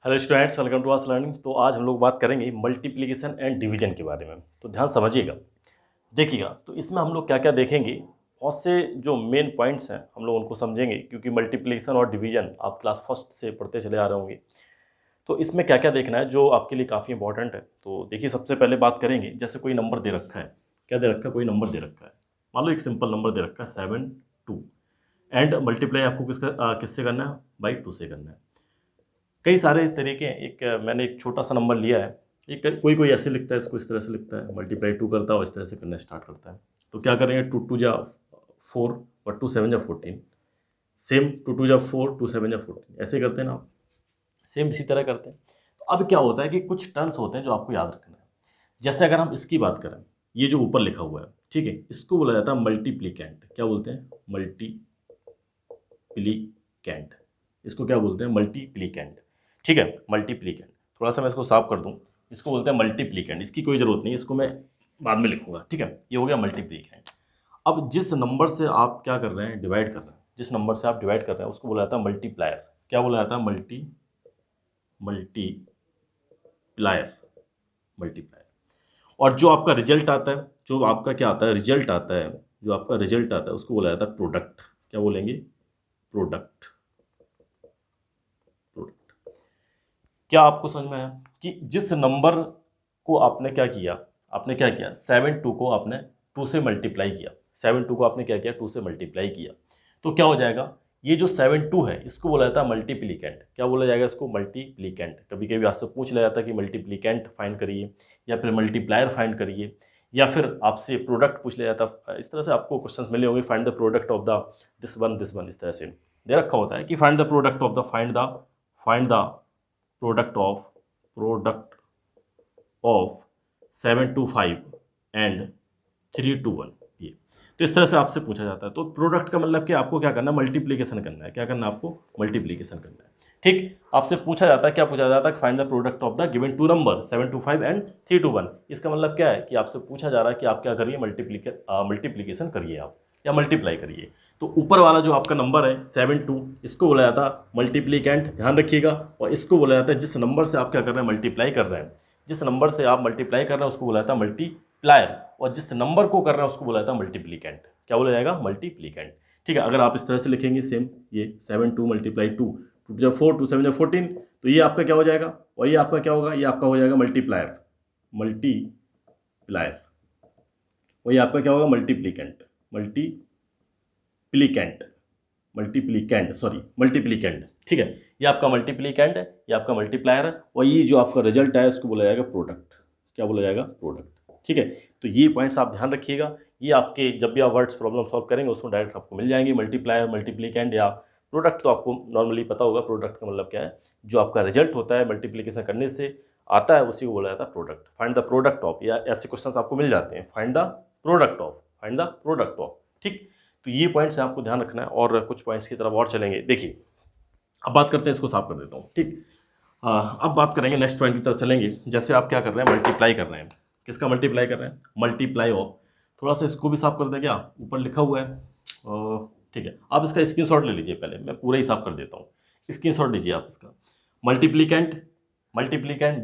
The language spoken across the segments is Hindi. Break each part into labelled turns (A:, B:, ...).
A: Hello students, welcome to our learning. तो आज हम लोग बात करेंगे मल्टीप्लिकेशन एंड डिवीजन के बारे में। तो ध्यान समझिएगा, देखिएगा। तो इसमें हम लोग क्या क्या देखेंगे, बहुत से जो मेन पॉइंट्स हैं हम लोग उनको समझेंगे, क्योंकि मल्टीप्लिकेशन और डिवीजन आप क्लास फर्स्ट से पढ़ते चले आ रहे होंगे। तो इसमें क्या क्या देखना है जो आपके लिए काफ़ी इंपॉर्टेंट है। तो देखिए, सबसे पहले बात करेंगे, जैसे कोई नंबर दे रखा है। क्या दे रखा है? कोई नंबर दे रखा है। मान लो एक सिंपल नंबर दे रखा है 7 2, एंड मल्टीप्लाई आपको किससे करना है? बाई 2 से करना है। कई सारे तरीके हैं। मैंने एक छोटा सा नंबर लिया है। एक कोई कोई ऐसे लिखता है, इसको इस तरह से लिखता है, मल्टीप्लाई 2 करता है और इस तरह से करना स्टार्ट करता है। तो क्या करेंगे, 2 2 जा 4 और 2 7 जा 14। सेम 2 2 जा 4, 2 7 जा 14 ऐसे करते हैं ना आप। सेम इसी तरह करते हैं। तो अब क्या होता है कि कुछ टर्म्स होते हैं जो आपको याद रखना है। जैसे अगर हम इसकी बात करें, ये जो ऊपर लिखा हुआ है, ठीक है, इसको बोला जाता है मल्टीप्लीकेंट। क्या बोलते हैं? मल्टीप्लीकेंट। इसको क्या बोलते हैं? मल्टीप्लीकेंट। ठीक है, मल्टीप्लीकेंट। थोड़ा सा मैं इसको साफ कर दूं। इसको बोलते हैं मल्टीप्लीकेंट। इसकी कोई ज़रूरत नहीं है, इसको मैं बाद में लिखूंगा। ठीक है, ये हो गया मल्टीप्लीकेंट। अब जिस नंबर से आप क्या कर रहे हैं, डिवाइड कर रहे हैं, जिस नंबर से आप डिवाइड कर रहे हैं उसको बोला जाता है मल्टीप्लायर। क्या बोला जाता है? मल्टीप्लायर। मल्टीप्लायर। और जो आपका रिजल्ट आता है, जो आपका क्या आता है, रिजल्ट आता है, जो आपका रिजल्ट आता है उसको बोला जाता है प्रोडक्ट। क्या बोलेंगे? प्रोडक्ट। प्रोडक्ट। क्या आपको समझ में आया कि जिस नंबर को आपने क्या किया, आपने क्या किया, 7 2 को आपने 2 से मल्टीप्लाई किया। 7 2 को आपने क्या किया? 2 से मल्टीप्लाई किया। तो क्या हो जाएगा, ये जो 7 2 है इसको बोला जाता है मल्टीप्लीकेंट। क्या बोला जाएगा इसको? मल्टीप्लीकेंट। कभी कभी आपसे पूछ लिया जाता है कि मल्टीप्लीकेंट फाइंड करिए, या फिर मल्टीप्लायर फाइंड करिए, या फिर आपसे प्रोडक्ट पूछ लिया जाता है। इस तरह से आपको क्वेश्चंस मिले होंगे, find the product of the this one, इस तरह से दे रखा होता है कि find the product of the, find the product of 7 2 5 and 3 2 1। ये तो इस तरह से आपसे पूछा जाता है। तो प्रोडक्ट का मतलब कि आपको क्या करना है? मल्टीप्लीकेशन करना है। क्या करना है आपको? मल्टीप्लीकेशन करना है। ठीक, आपसे पूछा जाता है, क्या पूछा जाता है? Find the product of the given two number 7 2 5 and 3 2 1। इसका मतलब क्या है कि आपसे पूछा जा रहा है कि आप क्या करिए, मल्टीप्लीकेशन करिए आप, या मल्टीप्लाई करिए। तो ऊपर वाला जो आपका नंबर है 7 2, इसको बोला जाता है मल्टीप्लीकेंट, ध्यान रखिएगा। और इसको बोला जाता है जिस नंबर से आप क्या कर रहे हैं, मल्टीप्लाई कर रहे हैं, जिस नंबर से आप मल्टीप्लाई कर रहे हैं उसको बोला जाता है मल्टीप्लायर। और जिस नंबर को कर रहे हैं उसको बोला जाता है मल्टीप्लीकेंट। क्या बोला जाएगा? मल्टीप्लीकेंट। ठीक है, अगर आप इस तरह से लिखेंगे सेम, ये 7 2 मल्टीप्लाई 2, 2 जब 4, 2 7 जब 14, तो ये आपका क्या हो जाएगा, और ये आपका क्या होगा, ये आपका हो जाएगा मल्टीप्लायर। मल्टीप्लायर। और ये आपका क्या होगा? Multiplicand. Multiplicand. Multiplicand, sorry, multiplicand. ठीक है, ये आपका मल्टीप्लीकेंट है, ये आपका मल्टीप्लायर है, और ये जो आपका रिजल्ट है उसको बोला जाएगा प्रोडक्ट। क्या बोला जाएगा? प्रोडक्ट। ठीक है, तो ये पॉइंट्स आप ध्यान रखिएगा। ये आपके जब भी आप वर्ड्स प्रॉब्लम सॉल्व करेंगे उसमें डायरेक्ट आपको मिल जाएंगे, मल्टीप्लायर, मल्टीप्लीकेंट या प्रोडक्ट। तो आपको नॉर्मली पता होगा प्रोडक्ट का मतलब क्या है। जो आपका रिजल्ट होता है मल्टीप्लीकेशन करने से आता है उसी को बोला जाता है product. Find the product of, या ऐसे क्वेश्चंस आपको मिल जाते हैं, find the product of, find the product of. ठीक, तो ये पॉइंट्स आपको ध्यान रखना है। और कुछ पॉइंट्स की तरफ और चलेंगे। देखिए, अब बात करते हैं, इसको साफ कर देता हूँ। ठीक, अब बात करेंगे, नेक्स्ट पॉइंट की तरफ चलेंगे। जैसे आप क्या कर रहे हैं, मल्टीप्लाई कर रहे हैं। किसका मल्टीप्लाई कर रहे हैं? Multiply of. थोड़ा सा इसको भी साफ कर दें क्या? ऊपर लिखा हुआ है। ठीक है, आप इसका स्क्रीनशॉट ले लीजिए। पहले मैं पूरा ही साफ कर देता हूँ। स्क्रीनशॉट लीजिए आप इसका। मल्टीप्लीकेंट। मल्टीप्लीकेंट,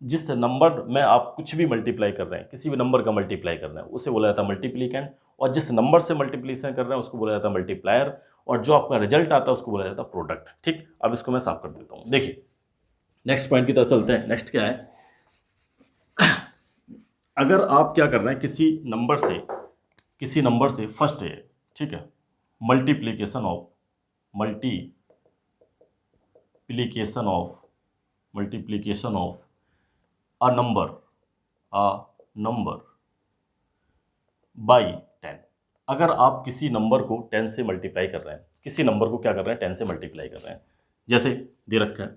A: जिस नंबर में आप कुछ भी मल्टीप्लाई कर रहे हैं, किसी भी नंबर का मल्टीप्लाई कर रहे हैं, उसे बोला जाता है मल्टीप्लीकेंट। और जिस नंबर से मल्टीप्लीकेशन कर रहे हैं उसको बोला जाता है मल्टीप्लायर। और जो आपका रिजल्ट आता है उसको बोला जाता है प्रोडक्ट। ठीक, अब इसको मैं साफ कर देता हूँ। देखिए, नेक्स्ट पॉइंट की तरफ चलते हैं। नेक्स्ट क्या है, अगर आप क्या कर रहे हैं, किसी नंबर से फर्स्ट है, ठीक है, multiplication of multiplication of multiplication of a number by 10। अगर आप किसी नंबर को 10 से मल्टीप्लाई कर रहे हैं, किसी नंबर को क्या कर रहे हैं, 10 से मल्टीप्लाई कर रहे हैं। जैसे दे रखा है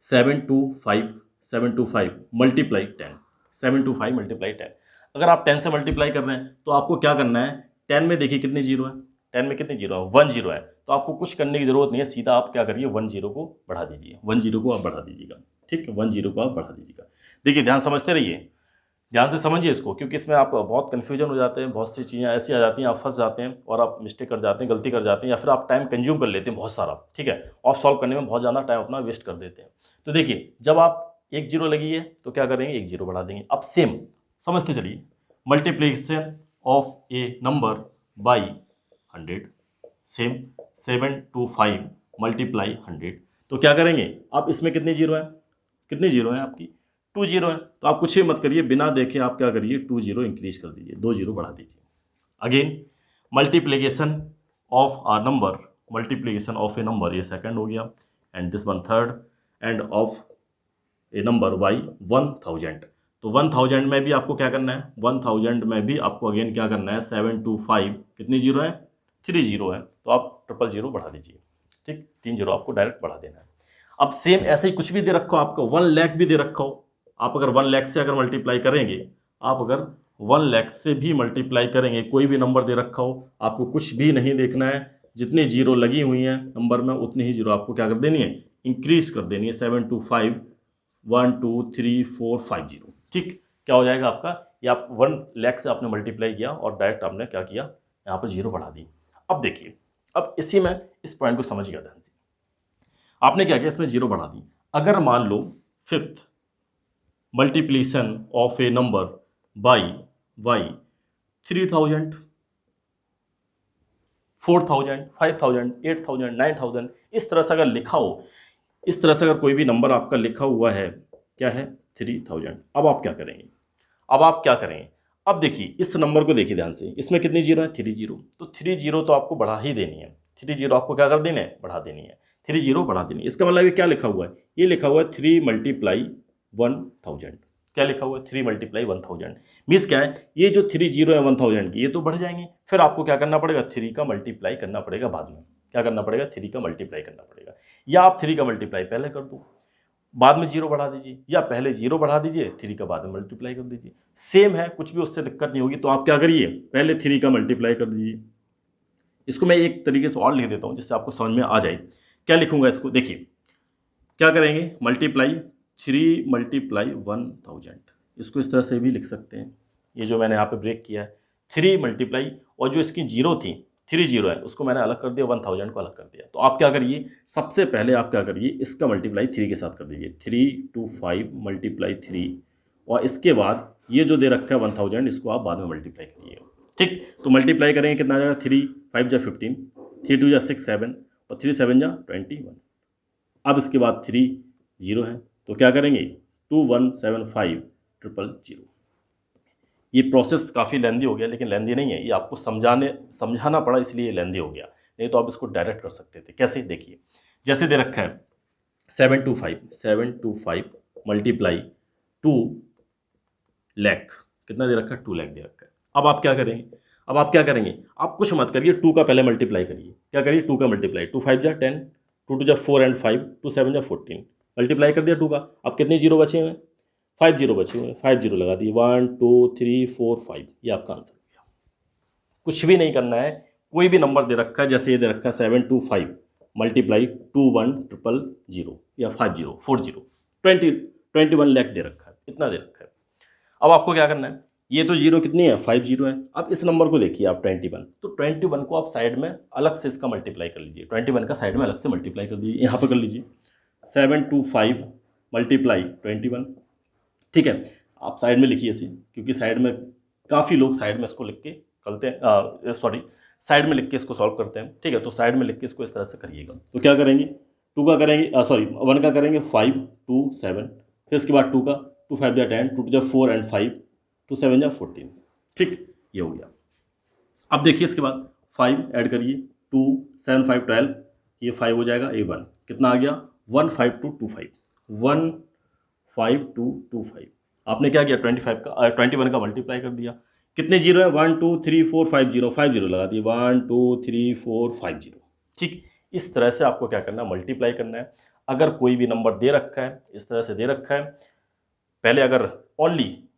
A: 7 2 5 मल्टीप्लाई 10, 7 2 5 मल्टीप्लाई 10। अगर आप 10 से मल्टीप्लाई कर रहे हैं तो आपको क्या करना है, 10 में देखिए कितने जीरो है, 10 में कितने जीरो है, 1 जीरो है। तो आपको कुछ करने की जरूरत नहीं है, सीधा आप क्या करिए, 1 जीरो को बढ़ा दीजिए, 1 जीरो को आप बढ़ा दीजिएगा। ठीक है, 1 जीरो को आप बढ़ा दीजिएगा। देखिए, ध्यान समझते रहिए। ध्यान से समझिए इसको, क्योंकि इसमें आप बहुत कन्फ्यूजन हो जाते हैं, बहुत सी चीज़ें ऐसी आ जाती हैं, आप फंस जाते हैं और आप मिस्टेक कर जाते हैं, गलती कर जाते हैं, या फिर आप टाइम कंज्यूम कर लेते हैं बहुत सारा, ठीक है, और सॉल्व करने में बहुत ज़्यादा टाइम अपना वेस्ट कर देते हैं। तो देखिए, जब आप एक जीरो लगी है तो क्या करेंगे, एक जीरो बढ़ा देंगे। अब सेम समझते चलिए, multiplication of a number by 100, same 725 multiply 100। तो क्या करेंगे, अब इसमें कितनी जीरो है, कितनी जीरो है आपकी, 2 जीरो है। तो आप कुछ भी मत करिए, बिना देखे आप क्या करिए, 2 जीरो इंक्रीज कर दीजिए, 2 जीरो बढ़ा दीजिए। Again multiplication of a number, multiplication of a number, ये सेकंड हो गया, and this one third, and of a number by 1000। तो 1000 में भी आपको क्या करना है, 1000 में भी आपको अगेन क्या करना है, 725 कितनी जीरो है, 3 जीरो है, तो आप 000 बढ़ा दीजिए, ठीक, 3 जीरो आपको डायरेक्ट बढ़ा देना है। अब सेम ऐसे ही कुछ भी दे रखा हो आपको, 1 लाख भी दे रखा हो, आप अगर 1 लाख से अगर मल्टीप्लाई करेंगे, आप अगर 1 लाख से भी मल्टीप्लाई करेंगे, कोई भी नंबर दे रखा हो, आपको कुछ भी नहीं देखना है, जितनी जीरो लगी हुई हैं नंबर में उतनी ही जीरो आपको क्या कर देनी है, इंक्रीज कर देनी है, 725 1 2 3 4 5 जीरो, ठीक, क्या हो जाएगा आपका, ये आप 1 लाख से आपने मल्टीप्लाई किया और डायरेक्ट आपने क्या किया, यहाँ पर जीरो बढ़ा दी। अब देखिए, अब इसी में इस पॉइंट को समझिएगा ध्यान से, आपने क्या किया, इसमें जीरो बढ़ा दी। अगर मान लो fifth multiplication of a number by 3000 4000 5000 8000 9000, इस तरह से अगर लिखा हो, इस तरह से अगर कोई भी नंबर आपका लिखा हुआ है, क्या है, 3000। अब आप क्या करेंगे, अब आप क्या करेंगे, अब देखिए इस नंबर को देखिए ध्यान से, इसमें कितनी जीरो है, 3 जीरो, तो 3 जीरो तो आपको बढ़ा ही देनी है, 3 जीरो आपको क्या कर देना है, बढ़ा देनी है, 3 जीरो बढ़ा देनी है। इसका मतलब ये क्या लिखा हुआ है, ये लिखा हुआ है 3 मल्टीप्लाई 1000, क्या लिखा हुआ है, 3 मल्टीप्लाई 1000, मीन्स क्या है, ये जो 3 जीरो है 1000 की, ये तो बढ़ जाएंगे, फिर आपको क्या करना पड़ेगा, 3 का मल्टीप्लाई करना पड़ेगा बाद में, क्या करना पड़ेगा, 3 का मल्टीप्लाई करना पड़ेगा, या आप 3 का मल्टीप्लाई पहले कर दो, बाद में जीरो बढ़ा दीजिए, या पहले जीरो बढ़ा दीजिए, 3 का बाद में मल्टीप्लाई कर दीजिए, सेम है, कुछ भी उससे दिक्कत नहीं होगी। तो आप क्या करिए, पहले 3 का मल्टीप्लाई कर दीजिए। इसको मैं एक तरीके से और लिख देता हूँ जिससे आपको समझ में आ जाए, क्या लिखूंगा इसको, देखिए क्या करेंगे, मल्टीप्लाई 3 मल्टीप्लाई 1000, इसको इस तरह से भी लिख सकते हैं, ये जो मैंने यहाँ पे ब्रेक किया है, 3 मल्टीप्लाई, और जो इसकी जीरो थी, 3 जीरो है, उसको मैंने अलग कर दिया, 1000 को अलग कर दिया। तो आप क्या करिए, सबसे पहले आप क्या करिए, इसका मल्टीप्लाई 3 के साथ कर दीजिए, 325 मल्टीप्लाई 3, और इसके बाद ये जो दे रखा है 1000, इसको आप बाद में मल्टीप्लाई करिए, ठीक। तो मल्टीप्लाई करेंगे, कितना आ जाएगा, 3 5 जा 15, 3 2 जा 6 7, और 3 7 जा 21। अब इसके बाद 3 जीरो है, तो क्या करेंगे, 2175 000। ये प्रोसेस काफ़ी लेंदी हो गया, लेकिन लेंदी नहीं है, ये आपको समझाना पड़ा, इसलिए लेंदी हो गया, नहीं तो आप इसको डायरेक्ट कर सकते थे। कैसे, देखिए जैसे दे रखा है 725 मल्टीप्लाई 2 लाख, कितना दे रखा है, 2 लाख दे रखा है। अब आप क्या करेंगे, अब आप क्या करेंगे, आप कुछ मत करिए, 2 का पहले मल्टीप्लाई करिए, क्या करिए, 2 का मल्टीप्लाई, 2 5 जा 10, 2 2 जा 4 एंड 5, 2 7 जा 14, मल्टीप्लाई कर दिया 2 का। अब कितने जीरो बचे हुए हैं, 5 जीरो बचे हुए हैं, 5 जीरो लगा दिए, 1 2 3 4 5, ये आपका आंसर गया। कुछ भी नहीं करना है, कोई भी नंबर दे रखा है, जैसे ये दे रखा है 725 मल्टीप्लाई 21000 या 50 40 21 लाख दे रखा है, इतना दे रखा है। अब आपको क्या करना है, ये तो जीरो कितनी है, 5 जीरो है। अब इस नंबर को देखिए आप 21, तो 21 को आप साइड में अलग से इसका मल्टीप्लाई कर लीजिए, 21 का साइड में अलग से मल्टीप्लाई कर दीजिए, यहाँ पर कर लीजिए 725 मल्टीप्लाई 21, ठीक है। आप साइड में लिखिए इसे, क्योंकि साइड में काफ़ी लोग साइड में इसको लिख के करते हैं, सॉरी साइड में लिख के इसको सॉल्व करते हैं, ठीक है। तो साइड में लिख के इसको इस तरह से करिएगा। तो क्या करेंगे, 2 का करेंगे, सॉरी 1 का करेंगे 5 2 7, फिर इसके बाद 2 का, 2 5 जा 10, 2 2 जा 4 एंड 5, 2 7 जा 14, ठीक, ये हो गया। अब देखिए इसके बाद 5 ऐड करिए, 2 7 5 12, ये 5 हो जाएगा, ये 1, कितना आ गया, 15225 15225। आपने क्या किया, 25 का 21 का मल्टीप्लाई कर दिया, कितने जीरो है, 1 2 3 4 5 जीरो, 5 जीरो लगा दिए, 1 2 3 4 5 जीरो, ठीक। इस तरह से आपको क्या करना है, मल्टीप्लाई करना है। अगर कोई भी नंबर दे रखा है, इस तरह से दे रखा है, पहले अगर ओनली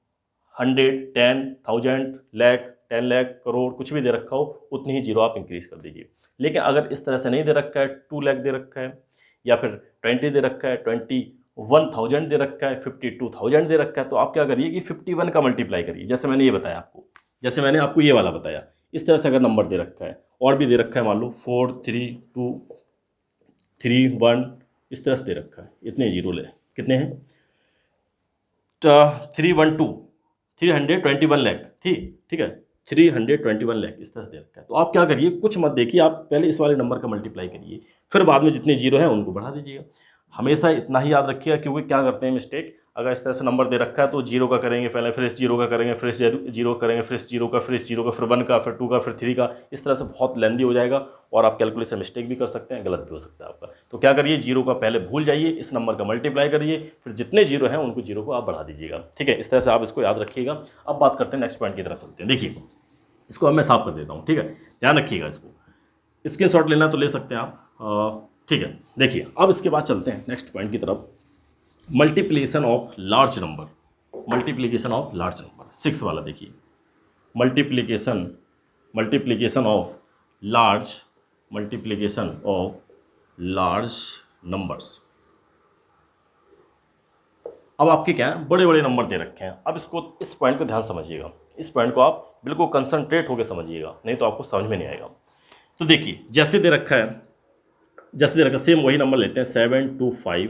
A: 100 10 1000 लाख 10 लाख करोड़ कुछ भी दे रखा हो, उतनी ही जीरो आप इंक्रीज कर दीजिए। लेकिन अगर इस तरह से नहीं दे रखा है, 2 लाख दे रखा है, या फिर 20 दे रखा है, 20 1000 दे रखा है, 52,000 दे रखा है, तो आप क्या करिए कि 51 का मल्टीप्लाई करिए, जैसे मैंने ये बताया आपको, जैसे मैंने आपको ये वाला बताया। इस तरह से अगर नंबर दे रखा है और भी दे रखा है, मान लो 4 3 2 3 1, इस तरह से दे रखा है, इतने जीरो ले, कितने हैं 312 321 लाख, ठीक है 321 लाख, इस तरह से दे रखा है। तो आप क्या करिए, कुछ मत देखिए, आप पहले इस वाले नंबर का मल्टीप्लाई करिए, फिर बाद में जितने जीरो हैं उनको बढ़ा दीजिएगा। हमेशा इतना ही याद रखिएगा, क्योंकि क्या करते हैं मिस्टेक, अगर इस तरह से नंबर दे रखा है तो जीरो का करेंगे पहले, फिर इस जीरो का करेंगे, फिर इस जीरो करेंगे, फिर इस जीरो का, फिर इस जीरो का, फिर 1 का, फिर 2 का, फिर 3 का, इस तरह से बहुत लेंदी हो जाएगा और आप कैलकुलेशन मिस्टेक भी कर सकते हैं, गलत भी हो सकता है आपका। तो क्या करिए, जीरो का पहले भूल जाइए, इस नंबर का मल्टीप्लाई करिए, फिर जितने जीरो हैं उनको जीरो को आप बढ़ा दीजिएगा, ठीक है। इस तरह से आप इसको याद रखिएगा। अब बात करते हैं नेक्स्ट पॉइंट की तरफ चलते हैं। देखिए इसको अब मैं साफ कर देता हूँ, ठीक है, ध्यान रखिएगा। इसको स्क्रीनशॉट लेना तो ले सकते हैं आप, ठीक है। देखिए अब इसके बाद चलते हैं नेक्स्ट पॉइंट की तरफ, multiplication of large number, multiplication of large number 6 वाला। देखिए multiplication multiplication of large multiplication of large numbers. अब आपके क्या है, बड़े बड़े नंबर दे रखे हैं। अब इसको, इस पॉइंट को ध्यान समझिएगा, इस पॉइंट को आप बिल्कुल कंसंट्रेट होकर समझिएगा, नहीं तो आपको समझ में नहीं आएगा। तो देखिए जैसे दे रखा है, जैसे दे रखा, सेम वही नंबर लेते हैं, 725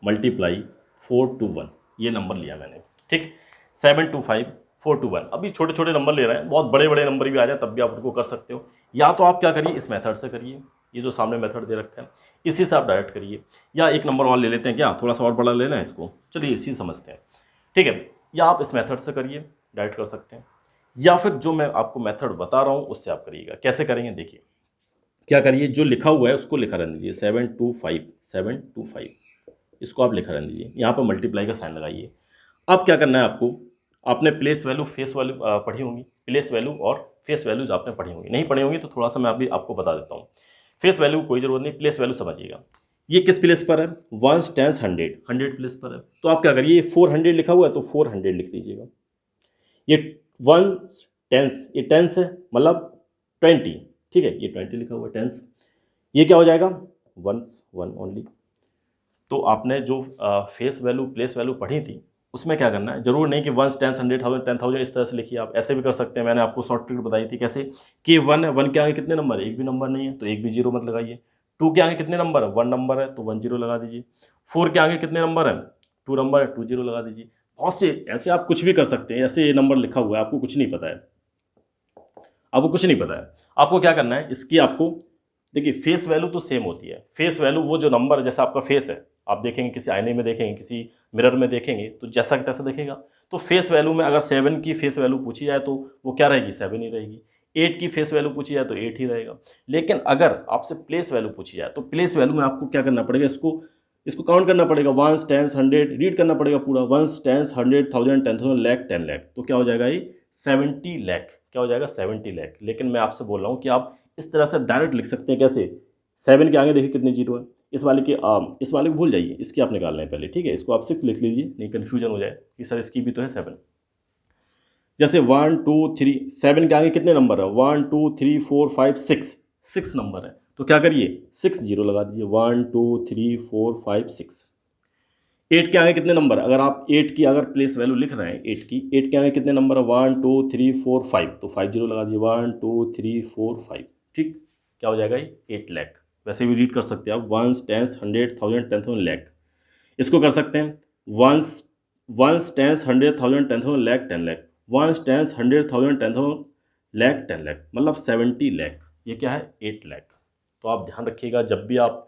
A: मल्टीप्लाई 421, ये नंबर लिया मैंने, ठीक, 725 421। अभी छोटे छोटे नंबर ले रहे हैं, बहुत बड़े बड़े नंबर भी आ जाए तब भी आप उनको कर सकते हो। या तो आप क्या करिए, इस मेथड से करिए, ये जो सामने मेथड दे रखा है इसी से आप डायरेक्ट करिए, या एक नंबर और ले लेते हैं, क्या थोड़ा सा और बड़ा लेना है इसको, चलिए इसी समझते हैं, ठीक है। या आप इस मेथड से करिए, डायरेक्ट कर सकते हैं, या फिर जो मैं आपको मेथड बता रहा हूँ उससे आप करिएगा। कैसे करेंगे, देखिए क्या करिए, जो लिखा हुआ है उसको लिखा रहने दीजिए, 725 इसको आप लिखा रहने दीजिए, यहाँ पर मल्टीप्लाई का साइन लगाइए। अब क्या करना है आपको, आपने प्लेस वैल्यू फेस वैल्यू पढ़ी होंगी, प्लेस वैल्यू और फेस वैल्यूज आपने पढ़ी होंगी, नहीं पढ़ी होंगी तो थोड़ा सा मैं अभी आपको बता देता हूँ। फेस वैल्यू कोई ज़रूरत नहीं, प्लेस वैल्यू समझिएगा। ये किस प्लेस पर है, 1 10 100 100 प्लेस पर है, तो आप क्या करिए, ये 400 लिखा हुआ है तो 400 लिख दीजिएगा। ये 1 10 ये 10 है, मतलब 20, ठीक है, ये 20 लिखा हुआ है 10, ये क्या हो जाएगा 1 ओनली। तो आपने जो फेस वैल्यू प्लेस वैल्यू पढ़ी थी उसमें क्या करना है, जरूर नहीं कि 1 10 100 1000 10,000 इस तरह से लिखिए, आप ऐसे भी कर सकते हैं। मैंने आपको शॉर्ट ट्रिक बताई थी कैसे, कि 1 है, 1 के आगे कितने नंबर है, एक भी नंबर नहीं है तो एक भी जीरो मत लगाइए। 2 के आगे कितने नंबर है, 1 नंबर है तो 1 जीरो लगा दीजिए। 4 के आगे कितने नंबर है, 2 नंबर है, 2 जीरो लगा दीजिए। बहुत से ऐसे आप कुछ भी कर सकते हैं, ऐसे ये नंबर लिखा हुआ है, आपको कुछ नहीं पता है, आपको कुछ नहीं पता है, आपको क्या करना है, इसकी आपको देखिए फेस वैल्यू तो सेम होती है। फेस वैल्यू वो जो नंबर है, जैसा आपका फेस है, आप देखेंगे किसी आईने में देखेंगे, किसी मिरर में देखेंगे तो जैसा कि तैसा देखेगा। तो फेस वैल्यू में अगर 7 की फेस वैल्यू पूछी जाए तो वो क्या रहेगी, 7 ही रहेगी। 8 की फेस वैल्यू पूछी जाए तो 8 ही रहेगा। लेकिन अगर आपसे प्लेस वैल्यू पूछी जाए तो प्लेस वैल्यू में आपको क्या करना पड़ेगा, इसको काउंट करना पड़ेगा, 1 10 100 रीड करना पड़ेगा पूरा, 1 10 100 1000 10,000 लाख 10 लाख, तो क्या हो जाएगा ये 70 लाख, क्या हो जाएगा 70 लाख। लेकिन मैं आपसे बोल रहा हूँ कि आप इस तरह से डायरेक्ट लिख सकते हैं। कैसे, 7 के आगे देखिए कितने जीरो है, इस वाले को भूल जाइए, इसकी आप निकालना है पहले, ठीक है। इसको आप 6 लिख लीजिए, नहीं कन्फ्यूजन हो जाए कि सर इसकी भी तो है 7। जैसे 1 2 3, 7 के आगे कितने नंबर है, 1 2 3 4 5 6 नंबर है, तो क्या करिए 6 जीरो लगा दीजिए, 1 2 3 4 5 6। 8 के आगे कितने नंबर है, अगर आप 8 की अगर प्लेस वैल्यू लिख रहे हैं 8 के आगे कितने नंबर है, 1 2 3 4 5, तो 5 जीरो लगा दीजिए, 1 2 3 4 5, ठीक, क्या हो जाएगा ये 8 लाख। वैसे भी रीड कर सकते हैं आप, 1 10 100 1000 10,000 लाख, इसको कर सकते हैं 1 10 100 1000 10,000 लाख 10 लाख, 1 10 100 1000 10,000 लाख 10 लाख, मतलब 70 लाख, ये क्या है 8 लाख। तो आप ध्यान रखिएगा, जब भी आप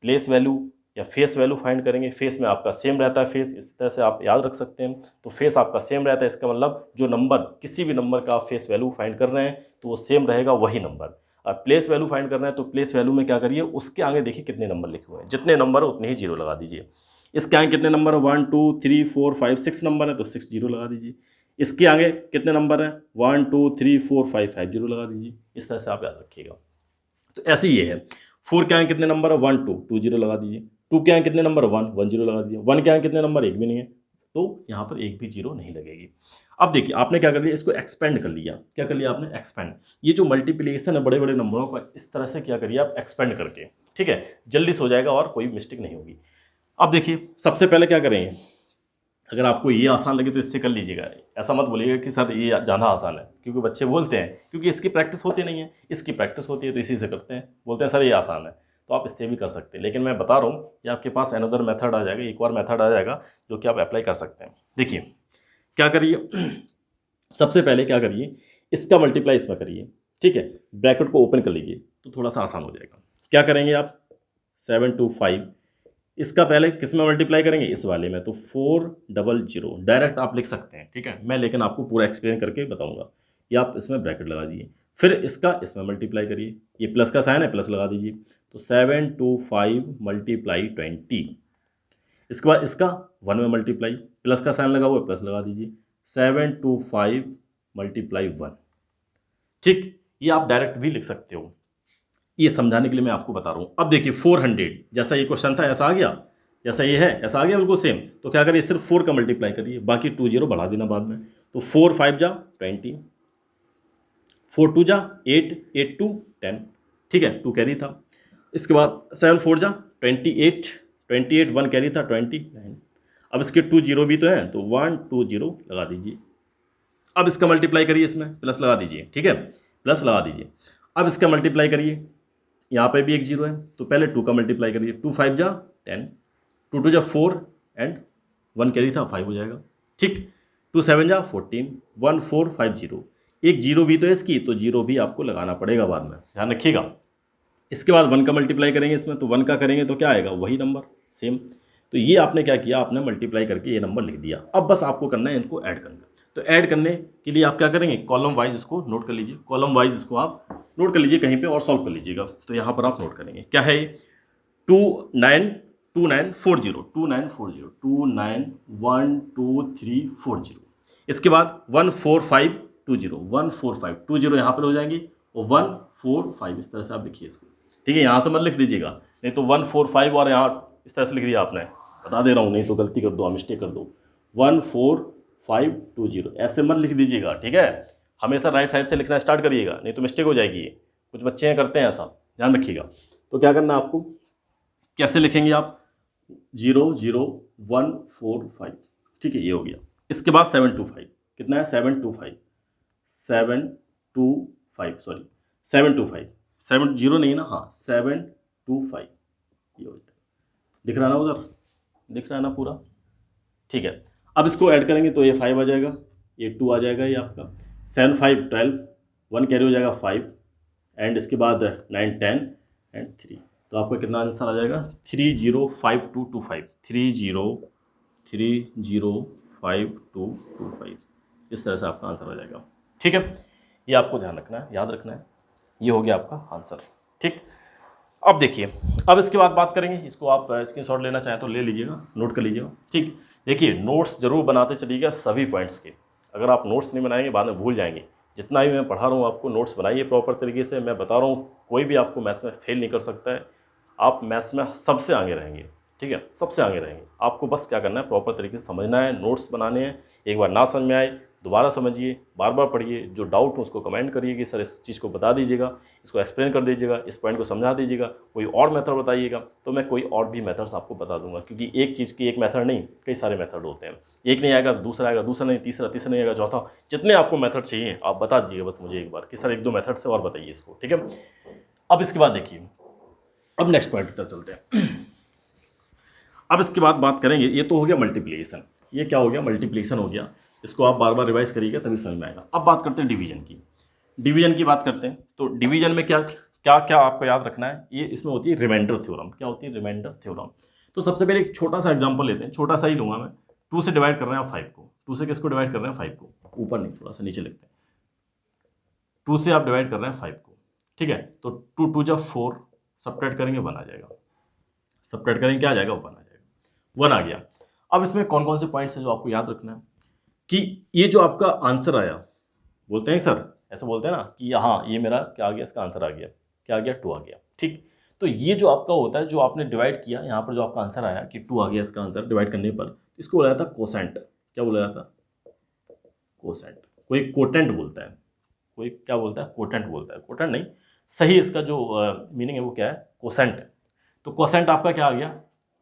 A: प्लेस वैल्यू या फेस वैल्यू फाइंड करेंगे, फेस में आपका सेम रहता है फेस, इस तरह से आप याद रख सकते हैं। तो फेस आपका सेम रहता है, इसका मतलब जो नंबर, किसी भी नंबर का आप फेस वैल्यू फाइंड कर रहे हैं तो वो सेम रहेगा वही नंबर। और प्लेस वैल्यू फाइंड कर रहे हैं तो प्लेस वैल्यू में क्या करिए, उसके आगे देखिए कितने नंबर लिखे हुए हैं, जितने नंबर है उतने ही जीरो लगा दीजिए। इसके आगे कितने नंबर है, 1 2 3 4 5 6 नंबर है तो 6 जीरो लगा दीजिए। इसके आगे कितने नंबर है, 1 2 3 4 5 5 जीरो लगा दीजिए। इस तरह से आप याद रखिएगा। तो ऐसे ही ये है, 4 के आगे कितने नंबर है, 1 2 2 जीरो लगा दीजिए। 2 के आगे कितने नंबर, 1 1 जीरो लगा दीजिए। 1 के आगे कितने नंबर, एक भी नहीं है, तो यहाँ पर एक भी जीरो नहीं लगेगी। अब देखिए आपने क्या कर लिया, इसको एक्सपेंड कर लिया। क्या कर लिया आपने, एक्सपेंड। ये जो मल्टीप्लिकेशन है बड़े बड़े नंबरों का, इस तरह से क्या करिए आप एक्सपेंड करके, ठीक है, जल्दी से हो जाएगा और कोई मिस्टेक नहीं होगी। अब देखिए सबसे पहले क्या करेंगे, अगर आपको ये आसान लगे तो इससे कर लीजिएगा, ऐसा मत बोलिएगा कि सर ये ज़्यादा आसान है, क्योंकि बच्चे बोलते हैं, क्योंकि इसकी प्रैक्टिस होती नहीं है, इसकी प्रैक्टिस होती है तो इसी से करते हैं, बोलते हैं सर ये आसान है, तो आप इससे भी कर सकते हैं। लेकिन मैं बता रहा हूँ कि आपके पास अनदर मेथड आ जाएगा, एक और मेथड आ जाएगा जो कि आप अप्लाई कर सकते हैं। देखिए क्या करिए, सबसे पहले क्या करिए, इसका मल्टीप्लाई इसमें करिए, ठीक है, ब्रैकेट को ओपन कर लीजिए तो थोड़ा सा आसान हो जाएगा। क्या करेंगे आप, 725, इसका पहले किस में मल्टीप्लाई करेंगे, इस वाले में, तो 400 डायरेक्ट आप लिख सकते हैं, ठीक है, मैं लेकिन आपको पूरा एक्सप्लेन करके बताऊंगा। ये आप इसमें ब्रैकेट लगा दीजिए, फिर इसका इसमें मल्टीप्लाई करिए, ये प्लस का साइन है, प्लस लगा दीजिए, तो 725 मल्टीप्लाई 20, इसके बाद इसका 1 में मल्टीप्लाई, प्लस का साइन लगा हुआ है, प्लस लगा दीजिए, 725 मल्टीप्लाई 1, ठीक, ये आप डायरेक्ट भी लिख सकते हो, ये समझाने के लिए मैं आपको बता रहा हूँ। अब देखिए 400, जैसा ये क्वेश्चन था ऐसा आ गया, जैसा ये है ऐसा आ गया बिल्कुल सेम, तो क्या करिए, सिर्फ 4 का मल्टीप्लाई करिए, बाकी 20 बढ़ा देना बाद में, तो 4 5 जा 20, 4 2 जा 8, 8 2 10, ठीक है, 2 कैरी था, इसके बाद 7 4 जा 28, 28 1 कैरी था 29, अब इसके 2 जीरो भी तो हैं, तो 1 2 0 लगा दीजिए, अब इसका मल्टीप्लाई करिए, इसमें प्लस लगा दीजिए, ठीक है, प्लस लगा दीजिए, अब इसका मल्टीप्लाई करिए, यहाँ पे भी एक जीरो है, तो पहले 2 का मल्टीप्लाई करिए, 2 5 जा 10, 2 2 जा 4 एंड 1 कैरी था 5 हो जाएगा, ठीक, 2 7 जा 14, 1 4 5 0, एक जीरो भी तो है इसकी, तो जीरो भी आपको लगाना पड़ेगा बाद में, ध्यान रखिएगा। इसके बाद 1 का मल्टीप्लाई करेंगे इसमें, तो 1 का करेंगे तो क्या आएगा, वही नंबर सेम, तो ये आपने क्या किया, आपने मल्टीप्लाई करके ये नंबर लिख दिया। अब बस आपको करना है इनको ऐड करना, तो ऐड करने के लिए आप क्या करेंगे, कॉलम वाइज इसको नोट कर लीजिए, कॉलम वाइज इसको आप नोट कर लीजिए कहीं पे और सॉल्व कर लीजिएगा, तो यहाँ पर आप नोट करेंगे क्या है, 2940 2940 291234, इसके बाद 14520 14520 यहाँ पर हो जाएंगी, और 145 इस तरह से आप लिखिए इसको, ठीक है, यहाँ से मत लिख दीजिएगा, नहीं तो 145 और यहाँ इस तरह से लिख दिया आपने, बता दे रहा हूँ, नहीं तो गलती कर दो, मिस्टेक कर दो, 14520 ऐसे मत लिख दीजिएगा, ठीक है, हमेशा राइट साइड से लिखना स्टार्ट करिएगा, नहीं तो मिस्टेक हो जाएगी, कुछ बच्चे करते हैं ऐसा, ध्यान रखिएगा। तो क्या करना आपको, कैसे लिखेंगे आप, 00145, ठीक है, ये हो गया, इसके बाद 725, कितना है, 725 725 सॉरी 725 7 जीरो नहीं ना, हाँ 725, ये हो जाएगा, दिख रहा ना उधर, दिख रहा है ना पूरा, ठीक है। अब इसको ऐड करेंगे तो ये 5 आ जाएगा, ये 2 आ जाएगा, ये आपका 7 5 12, 1 कैरी हो जाएगा 5, एंड इसके बाद 9 10 एंड 3, तो आपका कितना आंसर आ जाएगा, 305225 305225, इस तरह से आपका आंसर आ जाएगा, ठीक है, ये आपको ध्यान रखना है, याद रखना है, ये हो गया आपका आंसर, ठीक। अब देखिए, अब इसके बाद बात करेंगे, इसको आप स्क्रीनशॉट लेना चाहें तो ले लीजिएगा, नोट कर लीजिएगा, ठीक। देखिए नोट्स जरूर बनाते चलिएगा सभी पॉइंट्स के, अगर आप नोट्स नहीं बनाएंगे बाद में भूल जाएंगे, जितना भी मैं पढ़ा रहा हूँ आपको नोट्स बनाइए प्रॉपर तरीके से, मैं बता रहा हूँ कोई भी आपको मैथ्स में फेल नहीं कर सकता है, आप मैथ्स में सबसे आगे रहेंगे, ठीक है, सबसे आगे रहेंगे, आपको बस क्या करना है, प्रॉपर तरीके से समझना है, नोट्स बनाने हैं, एक बार ना समझ में आए दोबारा समझिए, बार बार पढ़िए, जो डाउट हो उसको कमेंट करिए कि सर इस चीज़ को बता दीजिएगा, इसको एक्सप्लेन कर दीजिएगा, इस पॉइंट को समझा दीजिएगा, कोई और मेथड बताइएगा तो मैं कोई और भी मेथड्स आपको बता दूंगा, क्योंकि एक चीज़ की एक मेथड नहीं, कई सारे मेथड होते हैं, एक नहीं आएगा दूसरा आएगा, दूसरा नहीं तीसरा, तीसरा नहीं आएगा चौथा, जितने आपको मेथड चाहिए आप बता दीजिएगा बस मुझे एक बार कि सर 1-2 मेथड से और बताइए इसको, ठीक है। अब इसके बाद देखिए, अब नेक्स्ट पॉइंट पर चलते हैं। अब इसके बाद बात करेंगे, ये तो हो गया मल्टीप्लिकेशन, ये क्या हो गया, मल्टीप्लिकेशन हो गया, इसको आप बार बार रिवाइज करिएगा तभी समझ में आएगा। अब बात करते हैं डिवीजन की, डिवीजन की बात करते हैं, तो डिवीजन में क्या क्या क्या आपको याद रखना है, ये इसमें होती है रिमाइंडर थ्योरम, क्या होती है, रिमाइंडर थ्योरम। तो सबसे पहले एक छोटा सा एग्जांपल लेते हैं, छोटा सा ही लूँगा मैं, 2 से डिवाइड कर रहे हैं 5 को, 2 से किसको डिवाइड कर रहे हैं 5 को, ऊपर नहीं थोड़ा सा नीचे लिखते हैं, 2 से आप डिवाइड कर रहे हैं 5 को, ठीक है, तो 2 2 जा 4, सब्ट्रैक्ट करेंगे 1 आ जाएगा, सब्ट्रैक्ट करेंगे क्या आ जाएगा, 1 आ जाएगा, 1 आ गया। अब इसमें कौन कौन से पॉइंट्स हैं जो आपको याद रखना है, कि ये जो आपका आंसर आया, बोलते हैं सर ऐसे बोलते हैं ना कि हाँ ये मेरा क्या आ गया, इसका आंसर आ गया, क्या आ गया, 2 आ गया, ठीक। तो ये जो आपका होता है, जो आपने डिवाइड किया, यहाँ पर जो आपका आंसर आया कि 2 आ गया इसका आंसर डिवाइड करने पर, इसको बोला जाता है कोसेंट, क्या बोला जाता है, कोसेंट, कोई कोटेंट बोलता है, कोई क्या बोलता है, कोटेंट बोलता है, कोटेंट नहीं, सही इसका जो मीनिंग है वो क्या है, कोसेंट। तो कोसेंट आपका क्या आ गया,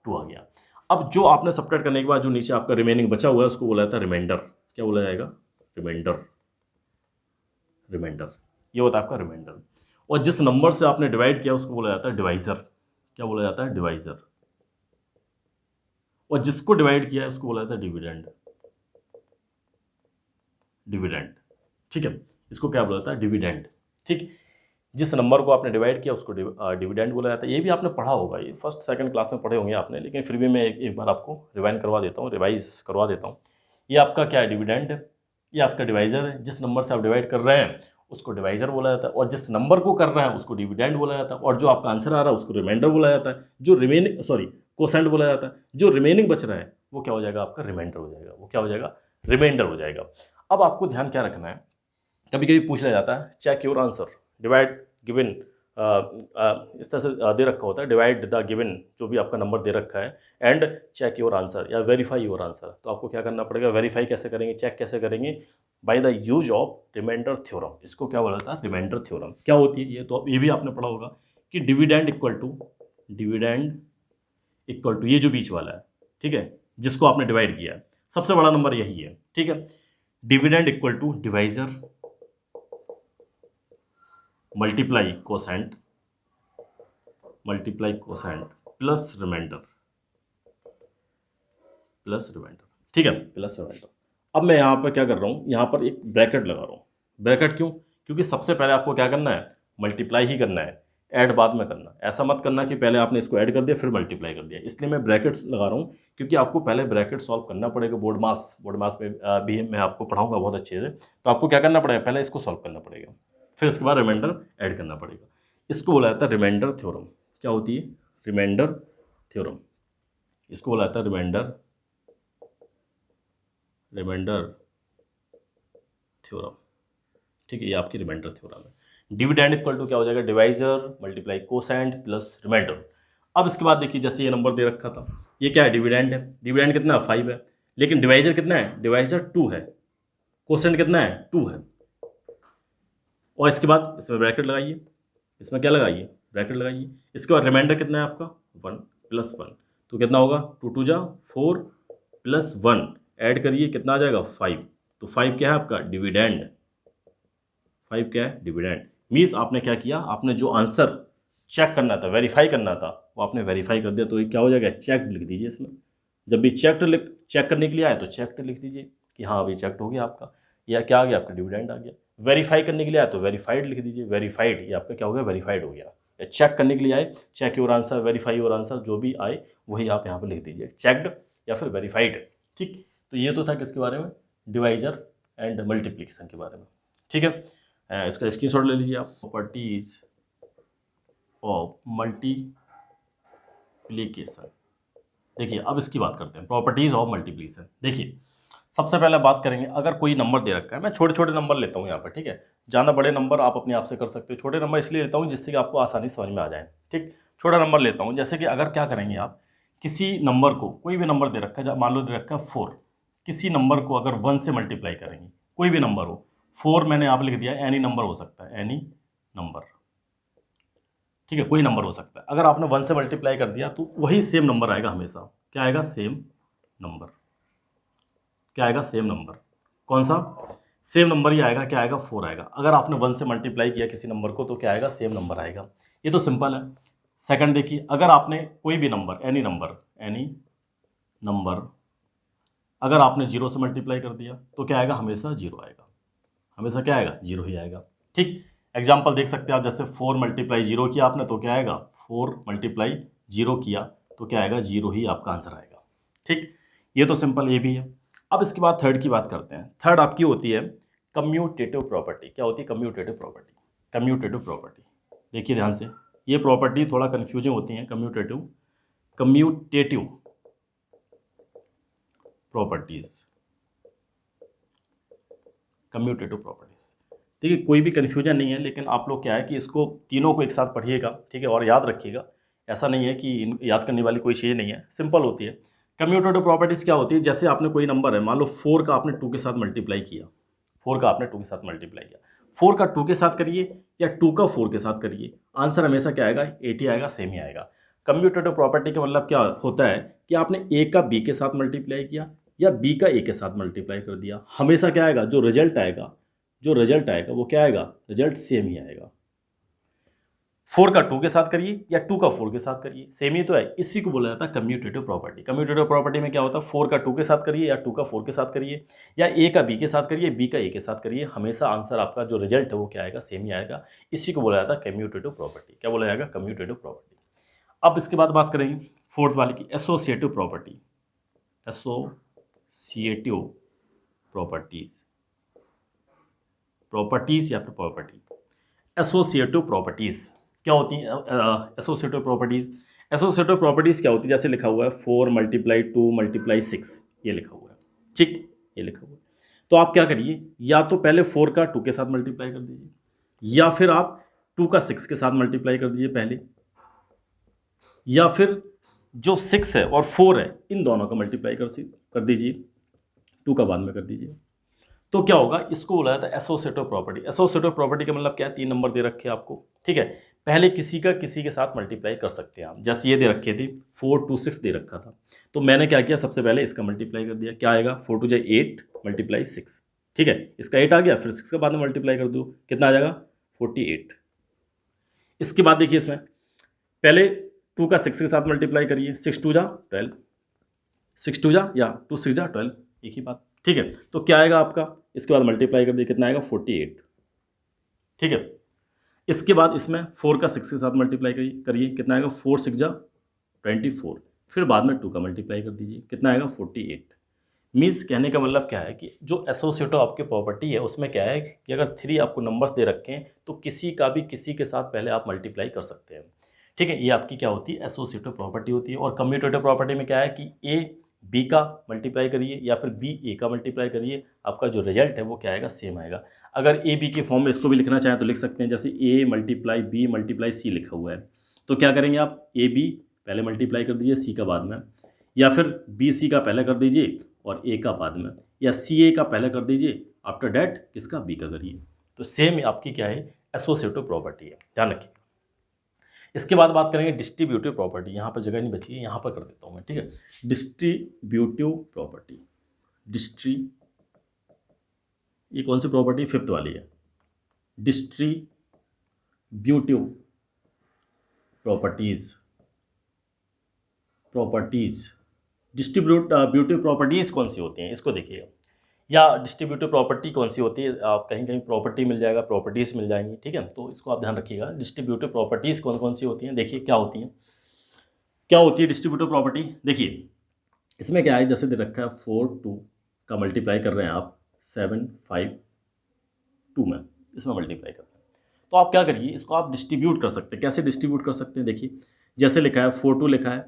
A: 2 आ गया। अब जो आपने सब्ट्रैक्ट करने के बाद जो नीचे आपका रिमेनिंग बचा हुआ है उसको बोला जाता है रिमाइंडर। क्या बोला जाएगा? रिमाइंडर। रिमाइंडर, ये होता है आपका रिमाइंडर। और जिस नंबर से आपने डिवाइड किया उसको बोला जाता है डिवाइजर। क्या बोला जाता है? डिवाइजर। और जिसको डिवाइड किया है उसको बोला जाता है डिविडेंड। डिविडेंड, ठीक है, इसको क्या बोला जाता है? डिविडेंड। ठीक, जिस नंबर को आपने डिवाइड किया उसको डिविडेंड बोला जाता है। ये भी आपने पढ़ा होगा, ये फर्स्ट सेकंड क्लास में पढ़े होंगे आपने, लेकिन फिर भी मैं एक बार आपको रिवाइज करवा देता हूँ। ये आपका क्या है? डिविडेंड। ये आपका डिवाइजर है। जिस नंबर से आप डिवाइड कर रहे हैं उसको डिवाइजर बोला जाता है, और जिस नंबर को कर रहे हैं उसको डिविडेंड बोला जाता है, और जो आपका आंसर आ रहा है उसको रिमाइंडर बोला जाता है। जो रिमेनिंग, सॉरी, कोसेंट बोला जाता है। जो रिमेनिंग बच रहा है वो क्या हो जाएगा? आपका रिमाइंडर हो जाएगा। वो क्या हो जाएगा? रिमाइंडर हो जाएगा। अब आपको ध्यान क्या रखना है, कभी कभी पूछ लिया जाता है check your answer, divide given, इस तरह से दे रखा होता है, डिवाइड द गिवन, जो भी आपका नंबर दे रखा है, एंड चेक योर आंसर या वेरीफाई योर आंसर। तो आपको क्या करना पड़ेगा? वेरीफाई कैसे करेंगे, चेक कैसे करेंगे? By the use of remainder theorem. इसको क्या बोला जाता है? Remainder theorem. क्या होती है ये? तो ये भी आपने पढ़ा होगा कि डिविडेंड इक्वल टू ये जो बीच वाला है, ठीक है, जिसको आपने डिवाइड किया है, सबसे बड़ा नंबर यही है, ठीक है। Dividend equal to divisor multiply quotient plus remainder, ठीक है, प्लस रिमाइंडर। अब मैं यहाँ पर क्या कर रहा हूँ, यहाँ पर एक ब्रैकेट लगा रहा हूँ। ब्रैकेट क्यों? क्योंकि सबसे पहले आपको क्या करना है? मल्टीप्लाई ही करना है, ऐड बाद में करना। ऐसा मत करना कि पहले आपने इसको ऐड कर दिया फिर मल्टीप्लाई कर दिया। इसलिए मैं ब्रैकेट्स लगा रहा हूँ, क्योंकि आपको पहले ब्रैकेट सॉल्व करना पड़ेगा। बोर्ड मास में भी मैं आपको पढ़ाऊँगा बहुत अच्छे से। तो आपको क्या करना पड़ेगा? पहले इसको सॉल्व करना पड़ेगा, फिर इसके बाद रिमाइंडर ऐड करना पड़ेगा। इसको बोला जाता है रिमाइंडर थ्योरम। क्या होती है? Remainder theorem. इसको बोला जाता है रिमाइंडर थ्योरम, ठीक है। ये आपकी रिमाइंडर थ्योरम है। डिविडेंड इक्वल टू क्या हो जाएगा? Divisor multiply quotient plus remainder. अब इसके बाद देखिए, जैसे ये नंबर दे रखा था, ये क्या है? डिविडेंड है। डिविडेंड कितना है? 5 है। लेकिन डिवाइजर कितना है? डिवाइजर 2 है। कोसेंट कितना है? 2 है। और इसके बाद इसमें ब्रैकेट लगाइए, इसमें क्या लगाइए? ब्रैकेट लगाइए। इसके बाद रिमाइंडर कितना है आपका? 1 प्लस 1, तो कितना होगा? 2 2 जा 4 प्लस 1, ऐड करिए, कितना आ जाएगा? 5। तो 5 क्या है आपका? डिविडेंड। 5 क्या है? डिविडेंड। मीन्स आपने क्या किया? आपने जो आंसर चेक करना था, वेरीफाई करना था, वो आपने वेरीफाई कर दिया। तो ये क्या हो जाएगा? चेक्ड लिख दीजिए इसमें। जब भी चेक करने के लिए आए तो चेक्ड लिख दीजिए कि हाँ अभी चेक्ड हो गया आपका, या क्या आ गया? आपका डिविडेंड आ गया। वेरीफाई करने के लिए आए तो वेरीफाइड लिख दीजिए। वेरीफाइड, ये आपका क्या हो गया? वेरीफाइड हो गया। या चेक करने के लिए आए, check your answer, verify your answer, जो भी आए वही आप यहाँ पर लिख दीजिए, चेक्ड या फिर वेरीफाइड। ठीक, तो ये तो था किसके बारे में? डिवाइजर एंड मल्टीप्लिकेशन के बारे में, ठीक है। इसका स्क्रीनशॉट ले लीजिए आप। Properties of multiplication. देखिए अब इसकी बात करते हैं, प्रॉपर्टीज ऑफ मल्टीप्लिकेशन। देखिए सबसे पहले बात करेंगे, अगर कोई नंबर दे रखा है, मैं छोटे छोटे नंबर लेता हूँ यहाँ पर, ठीक है। ज़्यादा बड़े नंबर आप अपने आप से कर सकते हो, छोटे नंबर इसलिए लेता हूँ जिससे कि आपको आसानी समझ में आ जाए, ठीक। छोटा नंबर लेता हूँ, जैसे कि अगर क्या करेंगे आप, किसी नंबर को, कोई भी नंबर दे रखा है, मान लो दे रखा है 4, किसी नंबर को अगर 1 से मल्टीप्लाई करेंगे, कोई भी नंबर हो, 4 मैंने आप लिख दिया, एनी नंबर हो सकता है, एनी नंबर, ठीक है, कोई नंबर हो सकता है। अगर आपने 1 से मल्टीप्लाई कर दिया तो वही सेम नंबर आएगा हमेशा। क्या आएगा? Same number. क्या आएगा? Same number. कौन सा? सेम नंबर ही आएगा। क्या आएगा? 4 आएगा। अगर आपने 1 से मल्टीप्लाई किया किसी नंबर को तो क्या आएगा? सेम नंबर आएगा। ये तो सिंपल है। सेकंड देखिए, अगर आपने कोई भी नंबर, एनी नंबर अगर आपने 0 से मल्टीप्लाई कर दिया तो क्या आएगा? हमेशा 0 आएगा। हमेशा क्या आएगा? 0 ही आएगा, ठीक। एग्जाम्पल देख सकते हैं आप, जैसे 4 मल्टीप्लाई 0 किया आपने तो क्या आएगा? 4 मल्टीप्लाई 0 किया तो क्या आएगा? 0 ही आपका आंसर आएगा, ठीक। ये तो सिंपल, ये भी है। अब इसके बाद थर्ड की बात करते हैं। थर्ड आपकी होती है कम्यूटेटिव प्रॉपर्टी। क्या होती है? Commutative property. कम्यूटेटिव प्रॉपर्टी, देखिए ध्यान से, ये प्रॉपर्टी थोड़ा कन्फ्यूजिंग होती है। Commutative properties, commutative properties. देखिए कोई भी कन्फ्यूजन नहीं है, लेकिन आप लोग क्या है कि इसको तीनों को एक साथ पढ़िएगा, ठीक है, और याद रखिएगा। ऐसा नहीं है कि याद करने वाली कोई चीज़ नहीं है, सिंपल होती है। कम्यूटेटिव प्रॉपर्टीज़ क्या होती है? जैसे आपने कोई नंबर है, मान लो 4 का आपने 2 के साथ मल्टीप्लाई किया, 4 का आपने 2 के साथ मल्टीप्लाई किया, 4 का 2 के साथ करिए या 2 का 4 के साथ करिए, आंसर हमेशा क्या आएगा? 80 आएगा, सेम ही आएगा। कम्यूटेटिव प्रॉपर्टी का मतलब क्या होता है कि आपने ए का बी के साथ मल्टीप्लाई किया या बी का ए के साथ मल्टीप्लाई कर दिया, हमेशा क्या आएगा, जो रिजल्ट आएगा वो क्या आएगा, रिजल्ट सेम ही आएगा। 4 का 2 के साथ करिए या 2 का 4 के साथ करिए, सेम ही तो है। इसी को बोला जाता है कम्यूटेटिव प्रॉपर्टी। कम्यूटेटिव प्रॉपर्टी में क्या होता है, 4 का 2 के साथ करिए या 2 का 4 के साथ करिए या ए का बी के साथ करिए, बी का ए के साथ करिए, हमेशा आंसर आपका जो रिजल्ट है वो क्या आएगा, सेम ही आएगा। इसी को बोला जाता है कम्यूटेटिव प्रॉपर्टी। क्या बोला जाएगा, कम्यूटेटिव प्रॉपर्टी। अब इसके बाद बात करेंगे फोर्थ वाले की, एसोसिएटिव प्रॉपर्टी। एसोसिएटिव प्रॉपर्टीज या फिर प्रॉपर्टी। एसोसिएटिव प्रॉपर्टीज क्या होती हैं? एसोसिएटिव प्रॉपर्टीज क्या होती है, जैसे लिखा हुआ है 4 × 2 × 6, ये लिखा हुआ है, ठीक, ये लिखा हुआ है। तो आप क्या करिए, या तो पहले 4 का 2 के साथ मल्टीप्लाई कर दीजिए या फिर आप 2 का 6 के साथ मल्टीप्लाई कर दीजिए पहले, या फिर जो 6 है और 4 है इन दोनों का मल्टीप्लाई कर दीजिए, 2 का बाद में कर दीजिए। तो क्या होगा, इसको बोला जाता है एसोसिएटिव प्रॉपर्टी। एसोसिएटिव प्रॉपर्टी का मतलब क्या है, 3 नंबर दे रखे हैं आपको, ठीक है। पहले किसी का किसी के साथ मल्टीप्लाई कर सकते हैं आप, जैसे ये दे रखे थे 4 2 6 दे रखा था, तो मैंने क्या किया, सबसे पहले इसका मल्टीप्लाई कर दिया। क्या आएगा, 4 2 8 × 6, ठीक है, इसका 8 आ गया, फिर 6 के बाद में मल्टीप्लाई कर दो, कितना आ जाएगा, 48। इसके बाद देखिए, इसमें पहले 2 का 6 के साथ मल्टीप्लाई करिए, 6 2 × 12, 6 2 या 2 6 12, एक ही बात, ठीक है। तो क्या आएगा आपका, इसके बाद मल्टीप्लाई कर दिए, कितना आएगा, 48, ठीक है। इसके बाद इसमें 4 का 6 के साथ मल्टीप्लाई करिए, कितना आएगा, 4 6 24, फिर बाद में 2 का मल्टीप्लाई कर दीजिए, कितना आएगा, 48। मीन्स कहने का मतलब क्या है कि जो एसोसिएटिव आपकी प्रॉपर्टी है उसमें क्या है कि अगर 3 आपको नंबर्स दे रखे हैं तो किसी का भी किसी के साथ पहले आप मल्टीप्लाई कर सकते हैं, ठीक है। ये आपकी क्या होती है, एसोसिएटिव प्रॉपर्टी होती है। और कम्यूटेटिव प्रॉपर्टी में क्या है कि ए बी का मल्टीप्लाई करिए या फिर बी ए का मल्टीप्लाई करिए, आपका जो रिजल्ट है वो क्या आएगा, सेम आएगा। अगर ए बी के फॉर्म में इसको भी लिखना चाहें तो लिख सकते हैं, जैसे ए × बी × सी लिखा हुआ है, तो क्या करेंगे आप, ए बी पहले मल्टीप्लाई कर दीजिए सी का बाद में, या फिर बी सी का पहले कर दीजिए और ए का बाद में, या सी ए का पहले कर दीजिए, आफ्टर डैट किसका, बी का करिए। तो सेम आपकी क्या है, एसोसिएटिव प्रॉपर्टी है, ध्यान रखिए। इसके बाद बात करेंगे डिस्ट्रीब्यूटिव प्रॉपर्टी। यहाँ पर जगह नहीं बची है, यहाँ पर कर देता हूँ मैं, ठीक है। डिस्ट्रीब्यूटिव प्रॉपर्टी, ये कौन सी प्रॉपर्टी, 5th वाली है, डिस्ट्रीब्यूटिव प्रॉपर्टीज। डिस्ट्रीब्यूटिव प्रॉपर्टीज कौन सी होती हैं, इसको देखिएगा, या डिस्ट्रीब्यूटिव प्रॉपर्टी कौन सी होती है, आप कहीं कहीं प्रॉपर्टी मिल जाएगा, प्रॉपर्टीज़ मिल जाएंगी, ठीक है। तो इसको आप ध्यान रखिएगा, डिस्ट्रीब्यूटिव प्रॉपर्टीज़ कौन कौन सी होती हैं। देखिए क्या होती हैं, डिस्ट्रीब्यूटिव प्रॉपर्टी। देखिए इसमें क्या है, जैसे दे रखा है 4 2 का मल्टीप्लाई कर रहे हैं आप 7 5 2 में, इसमें मल्टीप्लाई कर रहे हैं, तो आप क्या करिए, इसको आप डिस्ट्रीब्यूट कर सकते हैं। कैसे डिस्ट्रीब्यूट कर सकते हैं, देखिए जैसे लिखा है 4 2 लिखा है,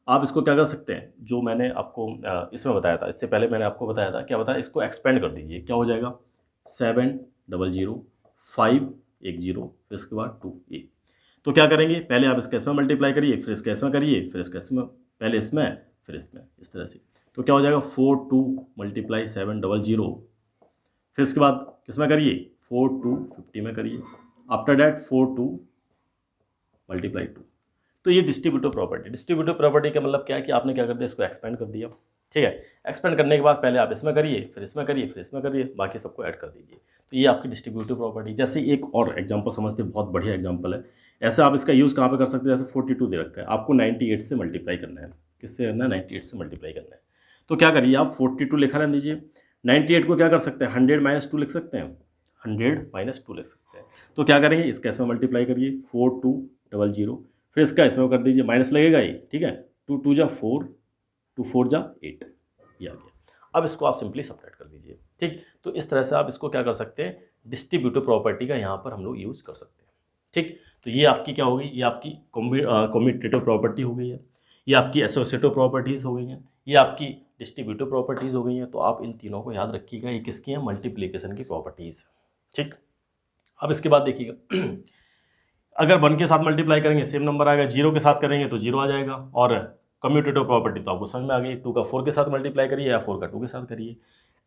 A: आप इसको क्या कर सकते हैं, जो मैंने आपको इसमें बताया था, इससे पहले मैंने आपको बताया था, क्या बताया, इसको एक्सपेंड कर दीजिए, क्या हो जाएगा, 7 0 0 5 1 0, फिर इसके बाद 2 1। तो क्या करेंगे, पहले आप इसके इसमें मल्टीप्लाई करिए, फिर इसके इसमें करिए, फिर इसके इसमें, पहले इसमें फिर इसमें, इस तरह से। तो क्या हो जाएगा, 4 2 × 7 0 0, फिर इसके बाद किसमें करिए, 4 2 50 में करिए, आफ्टर डैट 4 2 × 2। तो ये डिस्ट्रीब्यूटिव प्रॉपर्टी का मतलब क्या है कि आपने क्या कर दिया, इसको एक्सपेंड कर दिया, ठीक है। एक्सपेंड करने के बाद पहले आप इसमें करिए, फिर इसमें करिए, फिर इसमें करिए, बाकी सबको ऐड कर दीजिए। तो ये आपकी डिस्ट्रीब्यूटिव प्रॉपर्टी। जैसे एक और एग्जांपल समझते हैं, बहुत बढ़िया एग्जांपल है। ऐसा आप इसका यूज़ कहाँ पे कर सकते हैं, जैसे 42 दे रखा है, आपको 98 से मल्टीप्लाई करना है, किससे करना है, 98 से मल्टीप्लाई करना है। तो क्या करिए, आप 42 लिखा रहने दीजिए, 98 को क्या कर सकते हैं, 100 - 2 लिख सकते हैं, 100 - 2 लिख सकते हैं। तो क्या करेंगे, इसका इसमें मल्टीप्लाई करिए, 4 2 0 0, फिर इसका इसमें कर दीजिए, माइनस लगेगा ही, ठीक है, 2 2 × 4 2 4 × 8, ये आ गया। अब इसको आप सिंपली सब्ट्रैक्ट कर दीजिए, ठीक। तो इस तरह से आप इसको क्या कर सकते हैं, डिस्ट्रीब्यूटिव प्रॉपर्टी का यहाँ पर हम लोग यूज़ कर सकते हैं, ठीक। तो ये आपकी क्या हो गई, ये आपकी कम्यूटेटिव प्रॉपर्टी हो गई है, ये आपकी एसोसिएटिव प्रॉपर्टीज़ हो गई हैं, ये आपकी डिस्ट्रीब्यूटिव प्रॉपर्टीज़ हो गई हैं। तो आप इन तीनों को याद रखिएगा, ये किसकी हैं, मल्टीप्लिकेशन की प्रॉपर्टीज़, ठीक। अब इसके बाद देखिएगा, अगर 1 के साथ मल्टीप्लाई करेंगे सेम नंबर आएगा, 0 के साथ करेंगे तो 0 आ जाएगा। और कम्यूटेटिव प्रॉपर्टी तो आपको समझ में आ गई, 2 का 4 के साथ मल्टीप्लाई करिए या 4 का 2 के साथ करिए।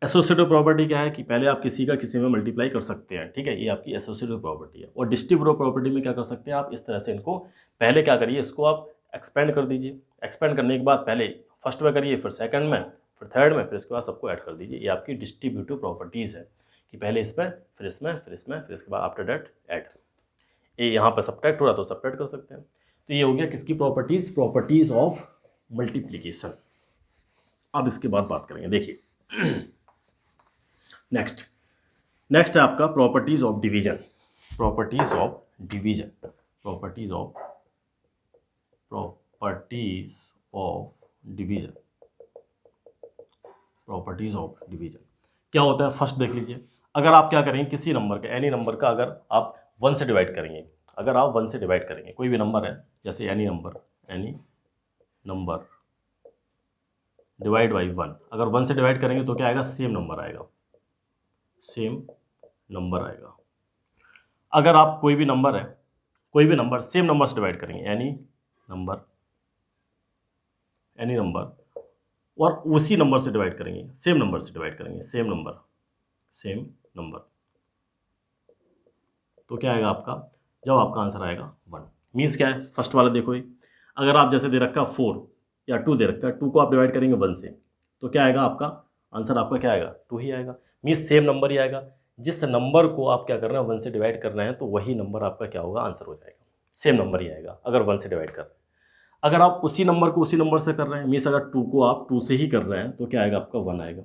A: एसोसिएटिव प्रॉपर्टी क्या है कि पहले आप किसी का किसी में मल्टीप्लाई कर सकते हैं, ठीक है, ये आपकी एसोसिएटिव प्रॉपर्टी है। और डिस्ट्रीब्यूटिव प्रॉपर्टी में क्या कर सकते हैं आप, इस तरह से इनको पहले क्या करिए, इसको आप एक्सपेंड कर दीजिए। एक्सपेंड करने के बाद पहले फर्स्ट में करिए, फिर सेकंड में, फिर थर्ड में, फिर इसके बाद सबको ऐड कर दीजिए। ये आपकी डिस्ट्रीब्यूटिव प्रॉपर्टीज़ है कि पहले इसमें, फिर इसमें, फिर इसमें, फिर इसके बाद आफ्टर दैट ऐड। ये यहाँ पर सब्ट्रैक्ट हो रहा तो सब्ट्रैक्ट कर सकते हैं। तो ये हो गया किसकी प्रॉपर्टीज़, प्रॉपर्टीज़ ऑफ मल्टीप्लिकेशन। अब इसके बाद बात करेंगे, देखिए नेक्स्ट है आपका properties of division. Properties of division, properties of division, properties of division क्या होता है, फर्स्ट देख लीजिए। अगर आप क्या करेंगे, किसी नंबर का, एनी नंबर का अगर आप 1 से डिवाइड करेंगे, अगर आप 1 से डिवाइड करेंगे, कोई भी नंबर है, जैसे एनी नंबर डिवाइड बाई 1, अगर 1 से डिवाइड करेंगे तो क्या आएगा, सेम नंबर आएगा, सेम नंबर आएगा। अगर आप कोई भी नंबर है, कोई भी नंबर सेम नंबर से डिवाइड करेंगे, एनी नंबर और उसी नंबर से डिवाइड करेंगे, सेम नंबर से डिवाइड करेंगे, सेम नंबर, तो क्या आएगा आपका, जब आपका आंसर आएगा 1। मीन्स क्या है, फर्स्ट वाला देखो ही, अगर आप जैसे दे रखा 4 या 2 दे रखा है, 2 को आप डिवाइड करेंगे 1 से, तो क्या आएगा आपका आंसर, आपका क्या आएगा, 2 ही आएगा। मीन्स सेम नंबर ही आएगा। जिस नंबर को आप क्या कर रहे हैं, 1 से डिवाइड कर रहे हैं, तो वही नंबर आपका क्या होगा, आंसर हो जाएगा, सेम नंबर ही आएगा अगर 1 से डिवाइड कर रहे हैं। अगर आप उसी नंबर को उसी नंबर से कर रहे हैं, मीन्स अगर 2 को आप 2 से ही कर रहे हैं, तो क्या आएगा आपका 1 आएगा।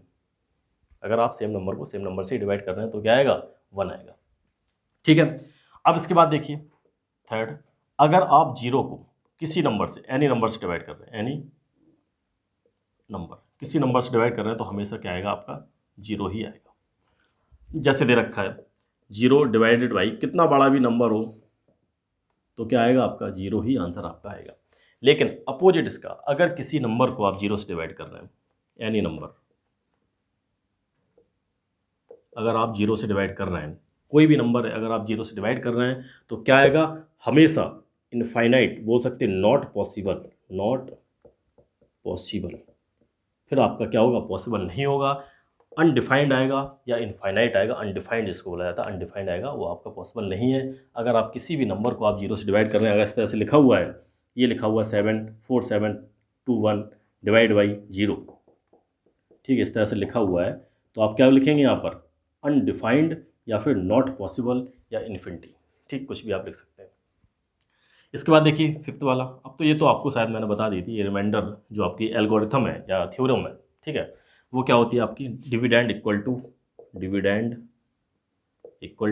A: अगर आप सेम नंबर को सेम नंबर से डिवाइड कर रहे हैं तो क्या आएगा, 1 आएगा। ठीक है। अब इसके बाद देखिए थर्ड, अगर आप 0 को किसी नंबर से, एनी नंबर से डिवाइड कर रहे हैं, एनी नंबर किसी नंबर से डिवाइड कर रहे हैं, तो हमेशा क्या आएगा आपका, 0 ही आएगा। जैसे दे रखा है 0 डिवाइडेड बाई कितना बड़ा भी नंबर हो, तो क्या आएगा आपका, 0 ही आंसर आपका आएगा। लेकिन अपोजिट इसका, अगर किसी नंबर को आप 0 से डिवाइड कर रहे हैं, एनी नंबर अगर आप 0 से डिवाइड कर रहे हैं, कोई भी नंबर है अगर आप 0 से डिवाइड कर रहे हैं, तो क्या आएगा, हमेशा इनफाइनाइट बोल सकते हैं, नॉट पॉसिबल। फिर आपका क्या होगा, पॉसिबल नहीं होगा, अनडिफाइंड आएगा या इनफाइनाइट आएगा। अनडिफाइंड जिसको बोला जाता है, अनडिफाइंड आएगा, वो आपका पॉसिबल नहीं है। अगर आप किसी भी नंबर को आप 0 से डिवाइड कर रहे हैं, अगर इस तरह से लिखा हुआ है, ये लिखा हुआ 74721 डिवाइड बाई 0, ठीक है, इस तरह से लिखा हुआ है, तो आप क्या लिखेंगे यहाँ पर, अनडिफाइंड या फिर नॉट पॉसिबल या इन्फिनिटी, ठीक, कुछ भी आप लिख सकते हैं। इसके बाद देखिए फिफ्थ वाला, अब तो ये तो आपको शायद मैंने बता दी थी, ये रिमाइंडर जो आपकी एल्गोरिथम है या थ्योरम है, ठीक है, वो क्या होती है आपकी, dividend equal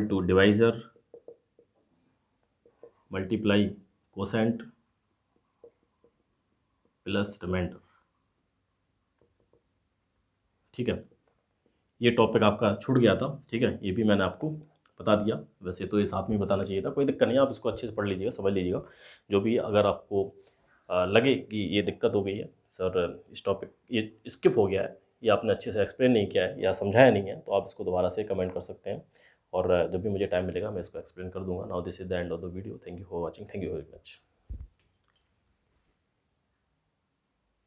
A: to divisor multiply quotient plus remainder. ठीक है, ये टॉपिक आपका छूट गया था, ठीक है, ये भी मैंने आपको बता दिया। वैसे तो ये साथ में बताना चाहिए था, कोई दिक्कत नहीं है, आप इसको अच्छे से पढ़ लीजिएगा, समझ लीजिएगा। जो भी अगर आपको लगे कि ये दिक्कत हो गई है सर, इस टॉपिक ये स्किप हो गया है, या आपने अच्छे से एक्सप्लेन नहीं किया है या समझाया नहीं है, तो आप इसको दोबारा से कमेंट कर सकते हैं, और जब भी मुझे टाइम मिलेगा मैं इसको एक्सप्लेन कर दूंगा। Now this is the end of the video. Thank you for watching, thank you very much.